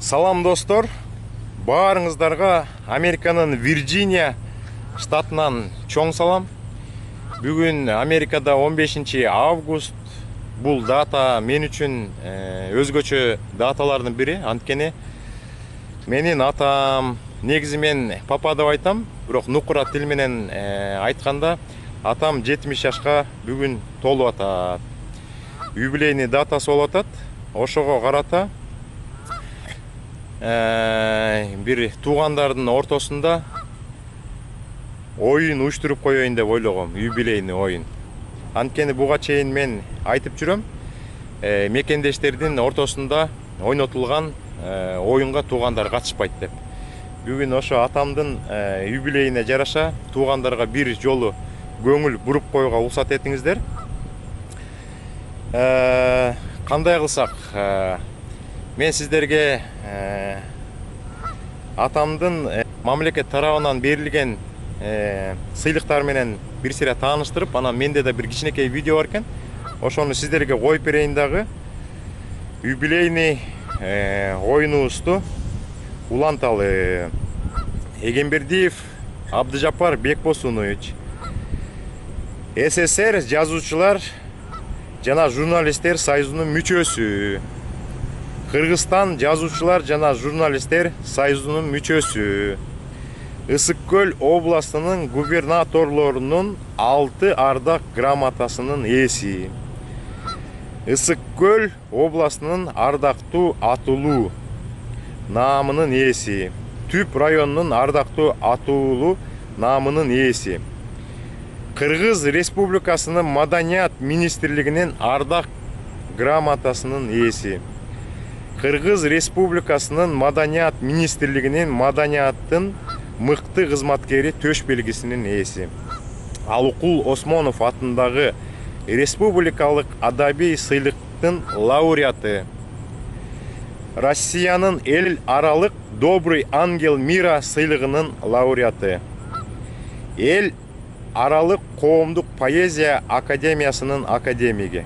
Салам достор, баарыңыздарга Американын Вирджиния штатынан чоң салам. Бүгүн Америкада 15 август. Бул дата мен үчүн өзгөчө даталардын бири. Анткени менин атам, негизи мен папа деп айтам, бирок нукура тил менен айтканда атам 70 жашка бүгүн толуп атат. Юбилейный датасы болуп атат. Ошого карата бир туугандардын ортосунда оюн уюштуруп коеюн деп ойлогом, юбилейный оюн. Анткени буга чейин мен айтып жүрөм, мекендештердин ортосунда ойнотулган оюнга туугандар катышпайт деп. Бүгүн ошо атамдын юбилейине жараша туугандарга бир жолу көңүл буруп коюуга уруксат этиңиздер. Кандай кылсак, мен сиздерге атамдын мамлекет тарабынан берилген сыйлыктар менен бир сире тааныштырып, анан менде да бир кичинекей видео бар экен. Ошону сиздерге коюп берейин дагы. Юбилейный оюнубузду уланталы. Эгембердиев Абдыжаппар Бекбосунович, СССР жазуучулар жана журналисттер союзунун мүчөсү. Кыргызстан жазуучулар жана журналисттер союзунун мүчөсү. Ысык Көл областынын губернаторлорунун 6 ардак грамотасынын ээси. Ысык Көл областынын ардактуу атуулуу наамынын ээси. Түп районунун ардактуу атуулуу наамынын ээси. Кыргыз Республикасынын Маданият министрлигинин ардак грамотасынын ээси. Кыргыз Республикасынын Маданият министрлигинин маданияттын мыкты кызматкери төш белгисинин ээси. Алукул Осмонов атындагы республикалык адабий сыйлыктын лауреаты. Россиянын эл аралык Добрый ангел мира сыйлыгынын лауреаты. Эл аралык коомдук поэзия академиясынын академиги.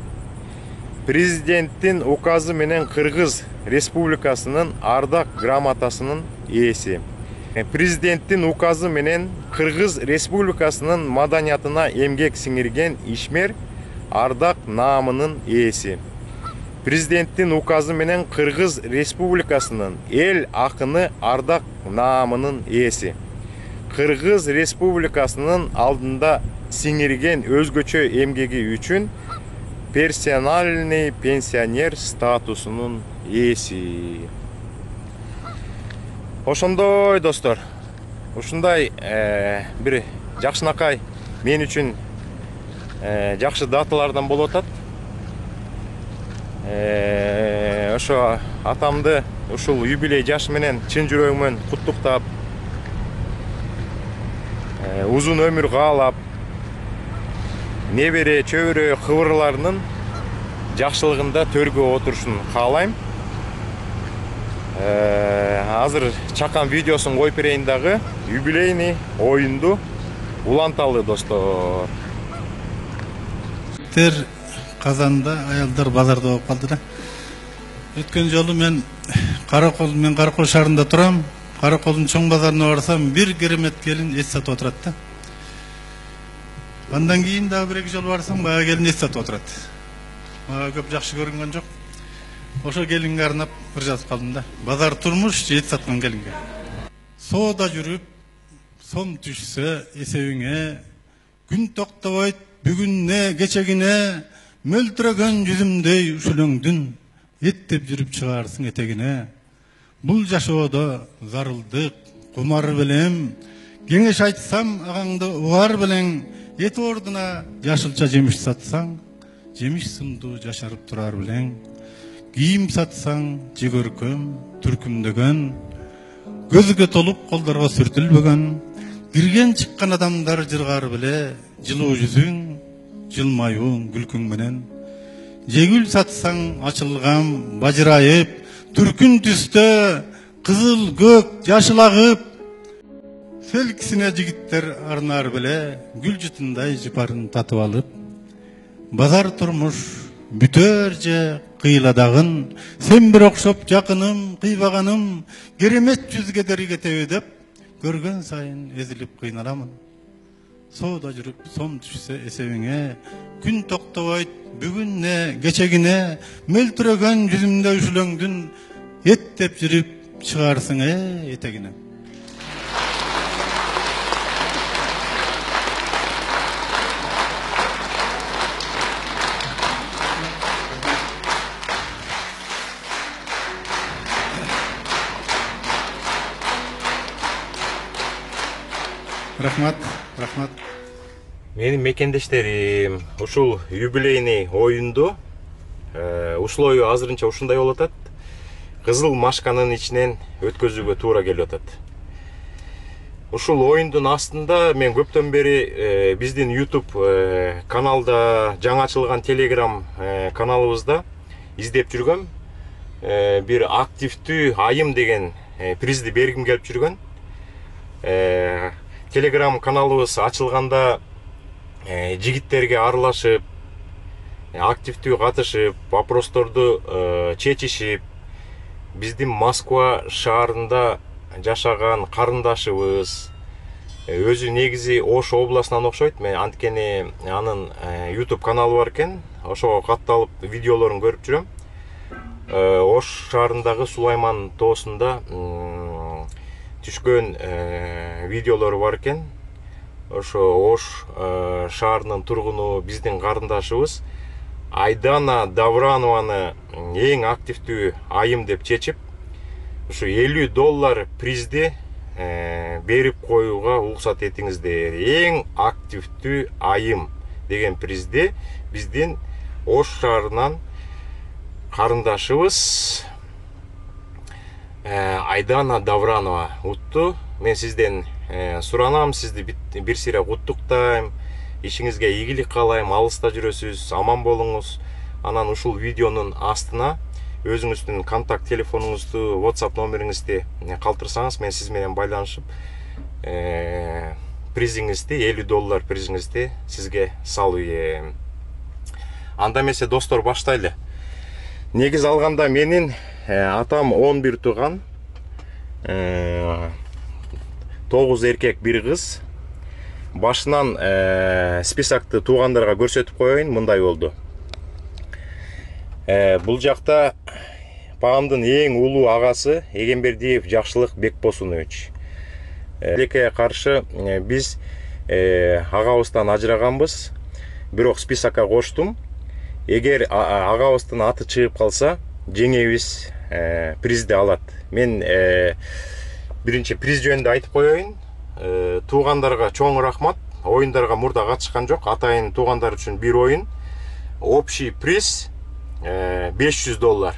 Президенттин указы менен Кыргыз Республикасынын ардак грамотасынын ээси. Президенттин указы менен Кыргыз Республикасынын маданиятына эмгек сиңирген ишмер ардак наамынын ээси. Президенттин указы менен Кыргыз Республикасынын эл акыны ардак наамынын ээси. Кыргыз Республикасынын алдында сиңирген өзгөчө эмгеги үчүн персональный пенсионер статусунун ээси. Ошондой достор, ушундай бир жакшынакай мен үчүн жакшы даталардан болуп атат. Ошо атамды ушул юбилей жашы менен чын жүрөгүмөн куттуктап, узун өмүр каалап, небере чөбүрө кыбырларынын жакшылыгында төргө отурушун каалайм. Азыр чакан видеосун коюп берейин дагы. Юбилейный оюнду уланталы достор. Казанда аялдар базарда болуп калды да. Өткөн жолу мен Каракол шаарында турам. Караколдун чоң базарына барсам, бир керемет келин эс сатып отурат да. Андан кийин дагы бир-эки жол барсам, бая келин эс сатып отурат. Мага көп жакшы көрүнгөн жок. Ошо келинге арнап бир жазып калдым да. Базар турмуш, эс саткан келинге. Соода жүрүп, сом түшсө эсебиңе, күн токтобойт бүгүнне, кечегине, мөлтүрөгөн жүзүмдөй ушулөңдүн эттеп жүрүп чыгарсың этегине. Бул жашоодо зарылдык, кумар белем, кеңеш айтсам агаңды угар белең, эт ордуна жашылча жемиш сатсаң, жемиш сымдуу жашарып турар белең. Кийим сатсаң, жигөркөм, түркүмдөгөн, көзгө толуп колдорго сүртүлбөгөн, кирген чыккан адамдар жыргар беле, жылуу жүзүң, жылмаюуң күлкүң менен. Жегүл сатсаң, ачылган, бажырайып, түркүн түстө, кызыл көк, жашыл агып, селкисине жигиттер арнар беле, гүл жутундай жыпарын татып алып. Базар турмуш, Bütörce kıyladağın, sen bir okşop jakınım, kıybaganım, keremet yüzge derige dep, görgen sayın ezilip kıynalamın. Soğuda жүрүp сом düşse esebine, gün toktabait, bugün ne, geçegine, möltüregen yüzümde üşülöngdün, yettep жүрüp çıgarsın etegine. Рахмат, рахмат. Менин мекендештерим ушул юбилейный оюнду условия азырынча ушундай болуп атат. Кызыл машканын ичинен өткөзүүгө туура келип атат. Ушул оюндун астында мен көптөн бери биздин YouTube каналда, жаңы ачылган Telegram каналыбызда издеп жүргөм. Бир активдүү айым деген призди бергим келип жүргөн. Telegram каналыбыз ачылганда жигиттерге аралашып, активдүү катышып, вопросторду чечишип, биздин Москва шаарында жашаган карындашыбыз, өзү негизи Ош областынан окшойт. Мен анткени анын YouTube каналы бар экен, ошого катталып видеолорун көрүп жүрөм. Ош шаарындагы Сулайман тоосунда түшкөн видеолору бар экен. Ошо Ош шаарынын тургуну биздин карындашыбыз Айдана Давранованы эң активдүү айым деп чечип, ушу $50 призди берип коюуга уруксат этиңиздер. Эң активдүү айым деген призди биздин Ош шаарынан карындашыбыз Айдана Давранова утту. Мен сизден суранам, сизди бир сыйра куттуктайм, ишиңизге ийгилик каалайм, алыста жүрөсүз, аман болуңуз. Анан ушул видеонун астына өзүңүздүн контакт телефонуңузду, WhatsApp номериңизди калтырсаңыз, мен сиз менен байланышып призиңизди, $50 призиңизди сизге салып. Анда эмесе достор, баштайлы. Негиз алганда менин атам 11 тууган, 9 эркек, 1 кыз. Башынан списокты туугандарга көрсөтүп коеюн, мындай болду. Бул жакта папамдын эң улуу агасы Эгембердиев Жакшылык Бекбосунович. Элекке каршы биз агабыздан ажыраганбыз, бирок списокко коштум. Эгер агабыздын аты чыгып калса, жеңебиз призди алат. Мен биринчи приз жөнүндө айтып коеюн. Туугандарга чоң рахмат. Оюндарга мурда катышкан жок. Атайын туугандар үчүн бир оюн. Общий приз $500.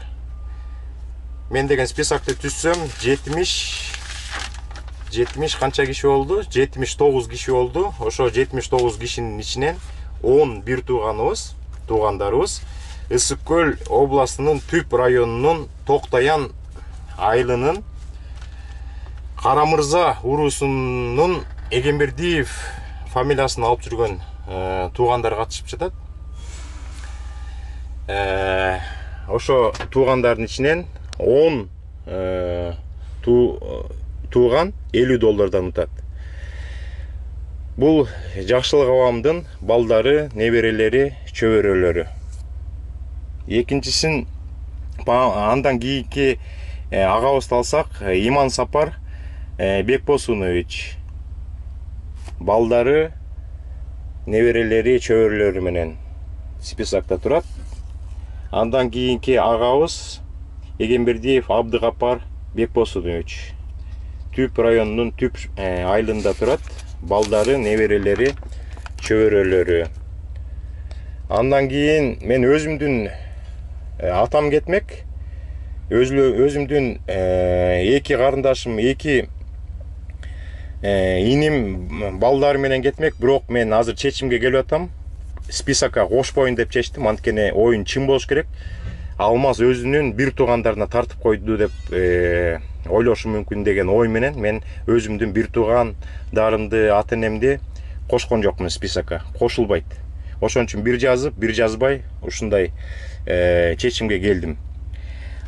Мен деген списокты түзсөм 70 канча киши болду? 79 киши болду. Ошо 79 кишинин ичинен 11 туугандарыбыз Ысык Көл областынын Түп районунун Токтаян айылынын Карамырза уруусунун Эгембердиев фамилиясын алып жүргөн туугандар катышып жатат. Ошо туугандардын ичинен 10 тууган $50 утат. Бул Жакшылык абамдын балдары, неберелери, чөбөрөлөрү. Экинчисин андан кийинки агабызды алсак, Иман Сапар Бекбосунович. Балдары, неберелери, чөбөрөлөрү менен списокто турат. Андан кийинки агабыз Эгембердиев Абдыгапар Бекбосунович. Түп районунун Түп айылында турат. Балдары, неберелери, чөбөрөлөрү. Андан кийин мен өзүмдүн атам кетмек. Өзүмдүн эки карындашым, эки иним балдары менен кетмек. Бирок мен азыр чечимге келип атам. Списокко кошпоюн деп чечтим. Анткени оюн чын болуш керек. Алмаз өзүнүн бир туугандарына тартып койду деп ойлошу мүмкүн деген ой менен мен өзүмдүн бир туугандарымды, ата энемди кошкон жокмун списокко. Кошулбайт. Ошон үчүн бир жазып, бир жазбай ушундай чечимге келдим.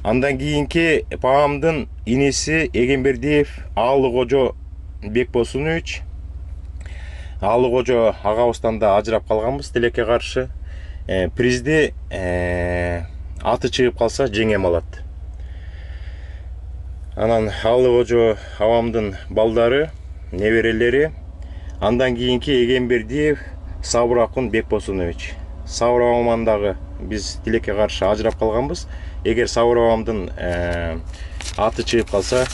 Андан кийинки папамдын иниси Эгембердиев Аалы Кожо Бекбосунович. Аалы Кожо агабыздан да ажырап калганбыз тилекке каршы. Призди аты чыгып калса жеңем алат. Анан Аалы Кожо абамдын балдары, неберелери. Андан кийинки Эгембердиев Сабыракун Бекбосунович. Сабыр абаман дагы биз тилекке каршы ажырап калганбыз. Эгер Сабыр абамдын аты чыгып калса,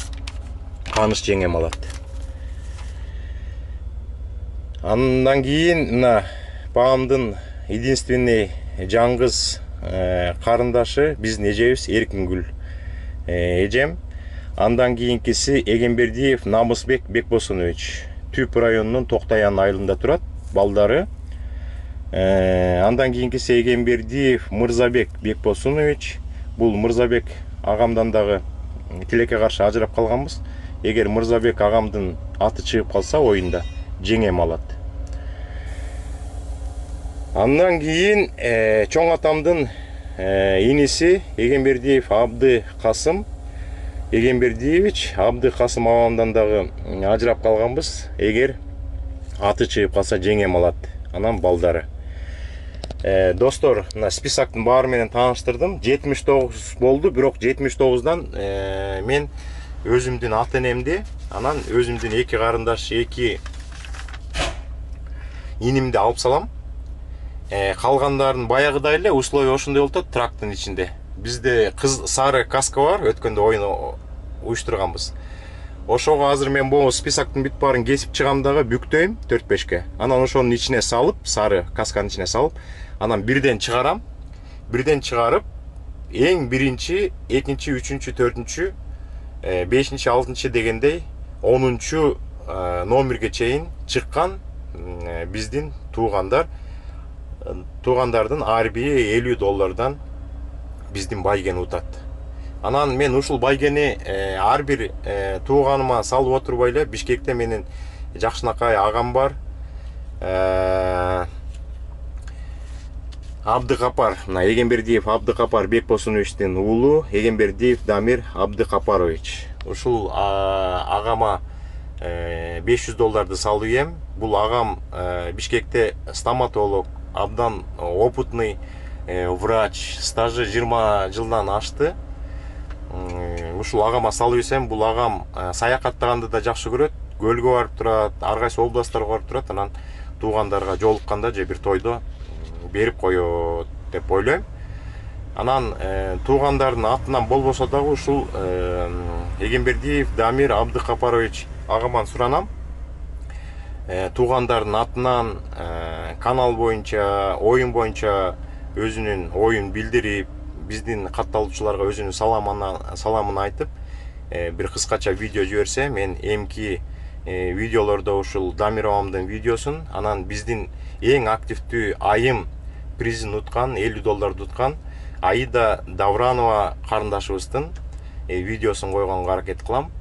каныш жеңем алат. Андан кийин мына папамдын единственный жаңгыз карындашы биздин эжебиз Эркингүл эжем. Андан кийинкиси Эгембердиев Намысбек Бекбосунович. Түп районунун Токтаян айылында турат, балдары. Андан кийинкиси Эгембердиев Мырзабек Бекбосунович. Бул Мырзабек агамдан дагы тилекке каршы ажырап калганбыз. Эгер Мырзабек агамдын аты чыгып калса, оюнда жеңем алат. Андан кийин чоң атамдын иниси Эгембердиев Абды Касым Эгембердиевич. Абды Касым абамдан дагы ажырап калганбыз. Эгер аты чыгып калса, жеңем алат. Анан балдары. Достор, списоктун баары менен тааныштырдым. 79 болду, бирок 79дан мен өзүмдүн ата энемди, анан өзүмдүн эки карындаш, эки инимди алып салам. Калгандарын баягыдай эле условия ошондой болуп атат трактын ичинде. Бизде кыз сары каска бар, өткөндө оюн уюштурганбыз. Ошого азыр мен бул списоктун бүт баарын кесип чыгам дагы бүктөйм 4-5ке. Анан ошонун ичине салып, сары касканын ичине салып, анан бирден чыгарам. Бирден чыгарып, эң биринчи, экинчи, үчүнчү, төртүнчү, бешинчи, алтынчы дегендей 10-чу номерге чейин чыккан биздин туугандардын ар бири $50 биздин байгени утат. Анан мен ушул байгени ар бир тууганыма салып отурбай эле, Бишкекте менин жакшынакай агам бар. Абдыкапар, мына Эгембердиев Абдыкапар Бекбосуновичтин уулу Эгембердиев Дамир Абдыкапарович. Ушул агама $500 салып ем. Бул агам Бишкекте стоматолог, абдан опытный врач, стажы 20 жылдан ашты. Ушул агама салып эсем, бул агам саякаттаганды да жакшы көрөт, көлгө барып турат, ар кайсы областтарга барып турат, анан туугандарга жолукканда же бир тойдо берип коет деп ойлойм. Анан туугандардын атынан болбосо дагы ушул Эгембердиев Дамир Абдыкапарович агаман суранам. Туугандардын атынан канал боюнча, оюн боюнча өзүнүн оюн билдирип, биздин катталуучуларга өзүнүн саламын айтып, бир кыскача видео жиберсе, мен эмки видеолордо ушул Дамир абамдын видеосун, анан биздин эң активдүү айым призин уткан, $50 уткан Аида Давранова карындашыбыздын видеосун койгонго аракет кылам.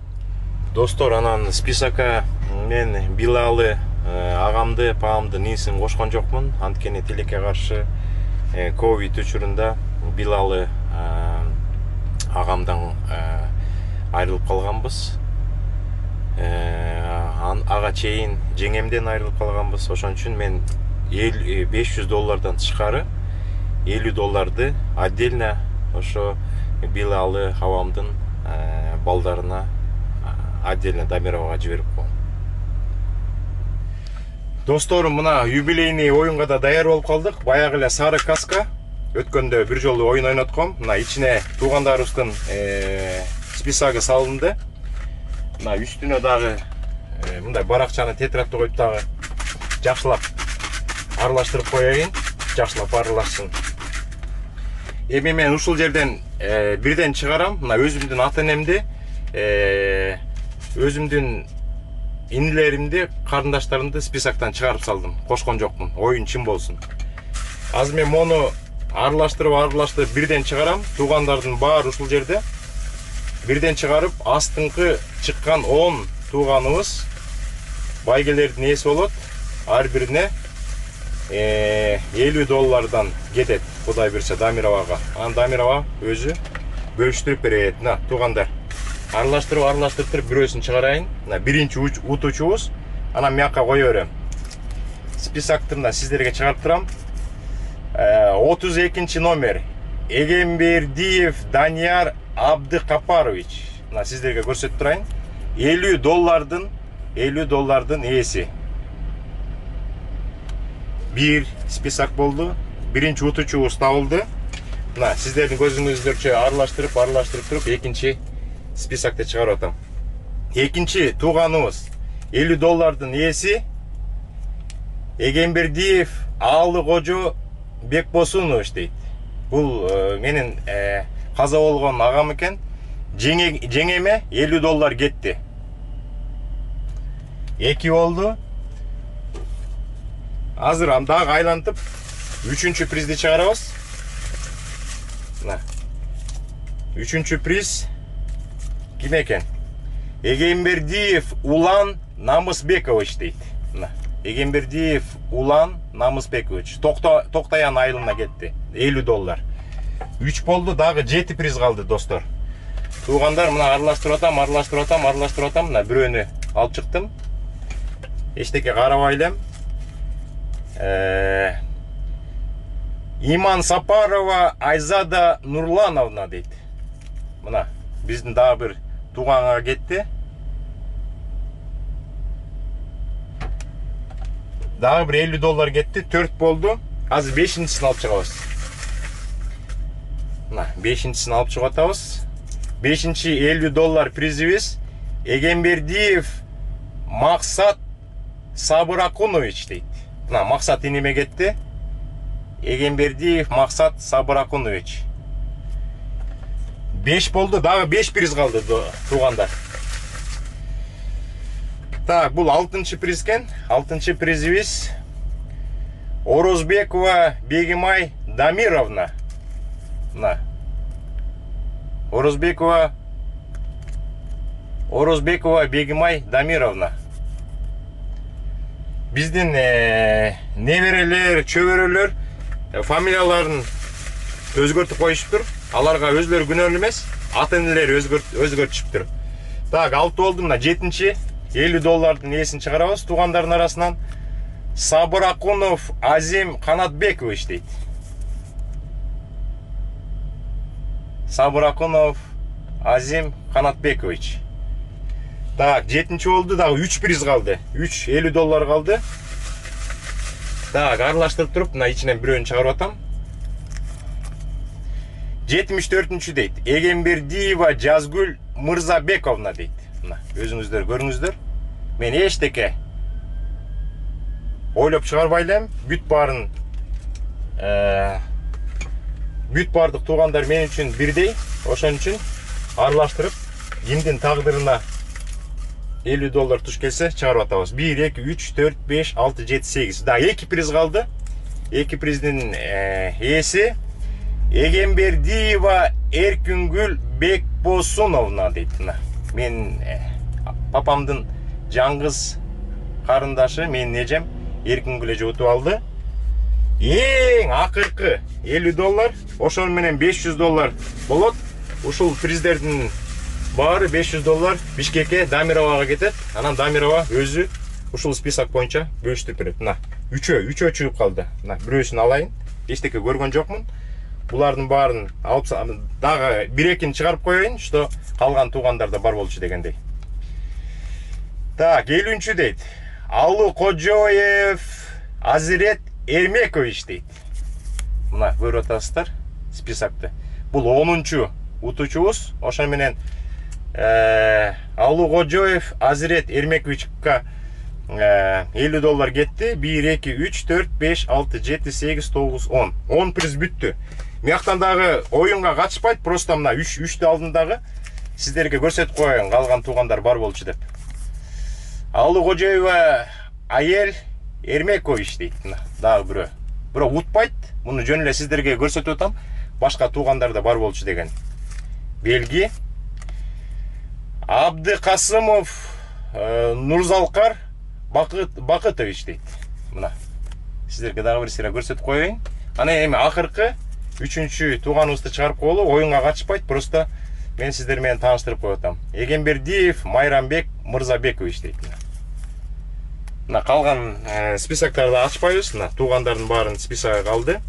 Достор, анан списокко мен Билалы агамды, папамдын инисин кошкон жокмун. Анткени тилекке каршы ковид учурунда Билалы агамдан айрылып калганбыз. Ага чейин жеңемден айрылып калганбыз. Ошон үчүн мен $500 тышкары $50 отдельно ошо Билалы абамдын балдарына отдельно Дамировага жиберип коем. Досторум, мына юбилейный оюнга да даяр болуп калдык. Баягы эле сары каска. Өткөндө бир жолу оюн ойнотком. Мына ичине туугандарыбыздын списогу салынды. Мына үстүнө дагы мындай баракчаны тетрадты коюп дагы жакшылап аралаштырып коеюн. Жакшылап аралашсын. Эми мен ушул жерден бирден чыгарам. Мына өзүмдүн ата энемди, өзүмдүн инилеримди, карындаштарымды списоктон чыгарып салдым. Кошкон жокмун. Оюн чын болсун. Азыр мен мону аралаштырып бирден чыгарам. Туугандардын баары ушул жерде. Бирден чыгарып, астыңкы чыккан 10 тууганыбыз байгелердин ээси болот. Ар бирине $50 кетет, Кудай берсе, Дамировага. Анан Дамирова өзү бөлүштүрүп берет. Мына, туугандар. Аралаштырып бирөөсүн чыгарайын. Мына, биринчи утуучубуз. Анан мияка кое берем. Списокты мына сиздерге чыгарып турам. 32 номер. Эгембердиев Данияр Абдыкапарович. Мына сиздерге көрсөтүп турайын. $50 ээси. Бир список болду. Биринчи утуучубуз табылды. Мына сиздердин көзүңүздөрчө аралаштырып туруп экинчи списокты чыгарып атам. Экинчи тууганыбыз $50 ээси Эгембердиев Аалы Кожо Бекбосунович дейт. Бул менин каза болгон агам экен. Жеңеме $50 кетти. 2 болду. Азыр дагы айлантып 3-чү призди чыгарабыз. Мына. 3-чү приз ким экен? Эгембердиев Улан Намысбекович дейт. Мына. Эгембердиев Улан Намысбекович. Токтаян айылына кетти. $50. 3 болду, дагы 7 приз калды, достор. Туугандар, мына аралаштырып атам. Мына бирөөнү алып чыктым. Эчтеке карабай элем. Иман Сапарова Айзада Нурлановна дейт. Мына биздин дагы бир тууганга кетти. Дагы бир $50 кетти, 4 болду. Азыр 5-чисин алып чыгабыз. Мына 5-чисин алып чыгып атабыз. 5-чи $50 призибиз Эгембердиев Максат Сабыракунович дейт. Мына Максат иниме кетти. Эгембердиев Максат Сабыракунович. 5 болду, дагы 5 приз калды, туугандар. Так, бул 6-чы приз экен. 6-чы призибиз Орозбекова Бегимай Дамировна. Мына. Орозбекова Бегимай Дамировна. Биздин неберелер, чөбөрөлөр фамилияларын өзгөртүп коюшуптур. Аларга өзлөрү күнөөлүү эмес, ата-энелери өзгөртүшүптүр. Так, 6 болду. Мына 7-чи $50 ээсин чыгарабыз туугандардын арасынан. Сабыракунов Азим Канатбекович дейт. Сабыракунов Азим Канатбекович. Так, 7-чи болду, дагы 3 приз калды. $50 калды. Так, аралаштырып туруп, мына ичинен бирөөнү чыгарып атам. 74-чү дейт. Эгембердиева Жазгүл Мырзабековна дейт. Мына, өзүңүздөр көрүңүздөр. Мен эчтеке ойлоп чыгарбай элем. Бүт бардык туугандар мен үчүн бирдей. Ошон үчүн аралаштырып, кимдин тагдырына $50 туш келсе чыгарып атабыз. 1, 2, 3, 4, 5, 6, 7, 8. Да, 2 приз калды. 2 приздин ээси Эгембердиева Эркүнгүл Бекбосуновна дейт. Мен папамдын жаңгыз карындашы, менин эжем Эркүнгүл эже утуп алды. Эң акыркы $50, ошол менен $500 болот. Ушул приздердин баары $500 Бишкекке Дамировага кетет. Анан Дамирова өзү ушул список боюнча бөлүштүрүп берет. Мына үчөө чыгып калды. Мына бирөөсүн алайын. Эчтеке көргөн жокмун. Булардын баарын алып дагы 1-2-ни чыгарып коеюн, что калган туугандар да бар болчу дегендей. Так, 50-чү дейт. Алы Кожоев Азирет Эрмекович дейт. Мына көрүп атасыздар списокты. Бул 10-чу утуучубуз. Ошон менен Алы Кожоев Азирет Эрмековичка $50 кетти. 1, 2, 3, 4, 5, 6, 7, 8, 9, 10. 10 приз бүттү. Мияктан дагы оюнга катышпайт, просто мына 3-тү алдындагы сиздерге көрсөтүп коеюн, калган туугандар бар болчу деп. Алы Кожоева Айел Эрмекович дейт. Дагы бирөө. Бирок утпайт. Муну жөн эле сиздерге көрсөтүп атам. Башка туугандар да бар болчу деген белги. Абдыкасымов Нурзалкар Бакытович дейт. Мына. сиздерге дагы бир сыйра көрсөтүп коеюн. Ана эми акыркы 3-чү тууганыбызды чыгарып коелу, оюнга катышпайт, просто мен сиздер менен тааныштырып коюп атам. Эгембердиев Майрамбек Мырзабекович дейт. Мына калган списоктарды ачпайбыз. Мына туугандардын баарын списогу калды.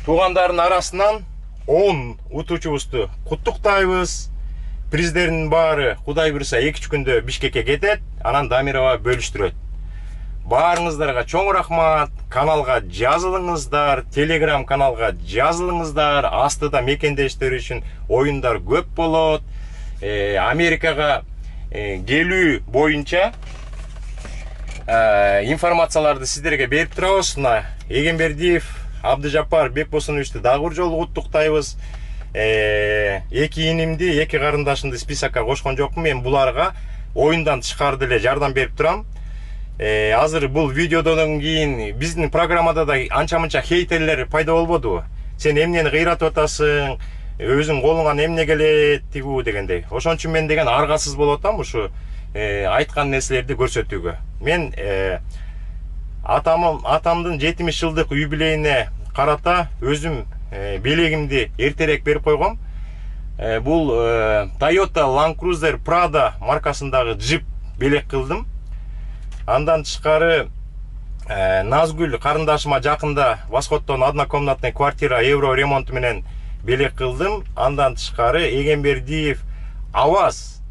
Туугандардын арасынан 10 утуучубузду куттуктайбыз. Приздердин баары Кудай буйруса 2-3 күндө Бишкекке кетет, анан Дамирова бөлүштүрөт. Баарыңыздарга чоң рахмат. Каналга жазылыңыздар, Telegram каналга жазылыңыздар. Астыда мекендештер үчүн оюндар көп болот. Америкага келүү боюнча информацияларды сиздерге берип турабыз. Мына Эгембердиев Абдыжаппар Бекбосуновичти дагы бир жолу куттуктайбыз. Эки инимди, эки карындашымды списокко кошкон жокмун. Мен буларга оюндан тышкары деле жардам берип турам. Азыр бул видеодон кийин биздин программада да анча-мынча хейтерлер пайда болбодубу? Сен эмнени кыйратып атасың? Өзүң колуңан эмне келет тигүү дегендей. Ошон үчүн мен деген аргасыз болуп атам ушу айткан нерселерди көрсөтүүгө. Мен атамдын 70 жылдык юбилейине карата өзүм белегимди эртерээк берип койгом. Бул Toyota Land Cruiser Prado маркасындагы джип белек кылдым. Андан тышкары Назгүл карындашыма жакында Восходтон однокомнатный квартира евро ремонту менен белек кылдым. Андан тышкары Эгембердиев Аваз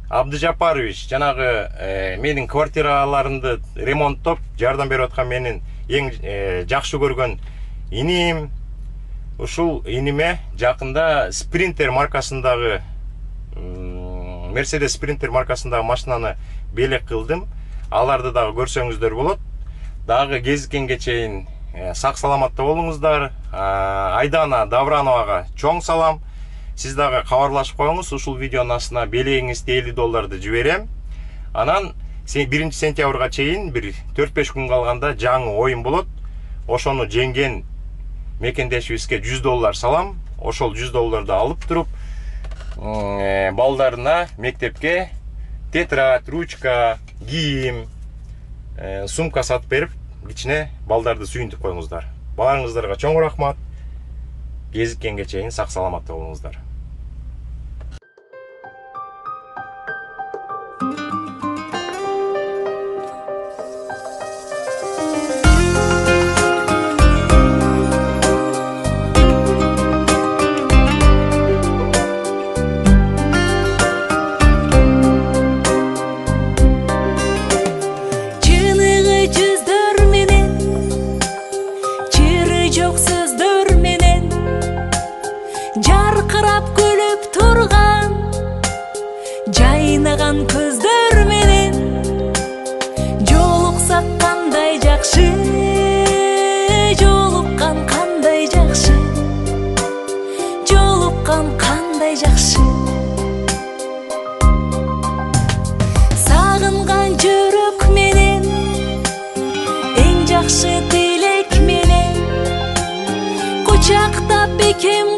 Абдыжапарович жанагы менин квартираларымды ремонттоп жардам берип аткан менин эң жакшы көргөн иним. Ушул иниме жакында Sprinter маркасындагы Mercedes Sprinter маркасындагы машинаны белек кылдым. Аларды дагы көрсөңүздөр болот. Дагы кезиккенге чейин сак саламатта болуңуздар. Айдана Даврановага чоң салам. Сиз дагы кабарлашып коюңуз. Ушул видеонун астына белегиңизди $50 жиберем. Анан 1 сентябрга чейин бир 4-5 күн калганда жаңы оюн болот. Ошону жеңген мекендешибизге $100 салам. Ошол $100 алып туруп балдарына мектепке тетрадь, ручка, кийим, сумка сатып берип, кичине балдарды сүйүнтүп коюңуздар. Баарыңыздарга чоң рахмат. Кезиккенге чейин сак саламатта болуңуздар. Жайнаган көздөр менен жолуксак кандай жакшы, жолуккан кандай жакшы, жолуккан кандай жакшы. Сагынган жүрөк менен эң жакшы тилек менен кучактап бекем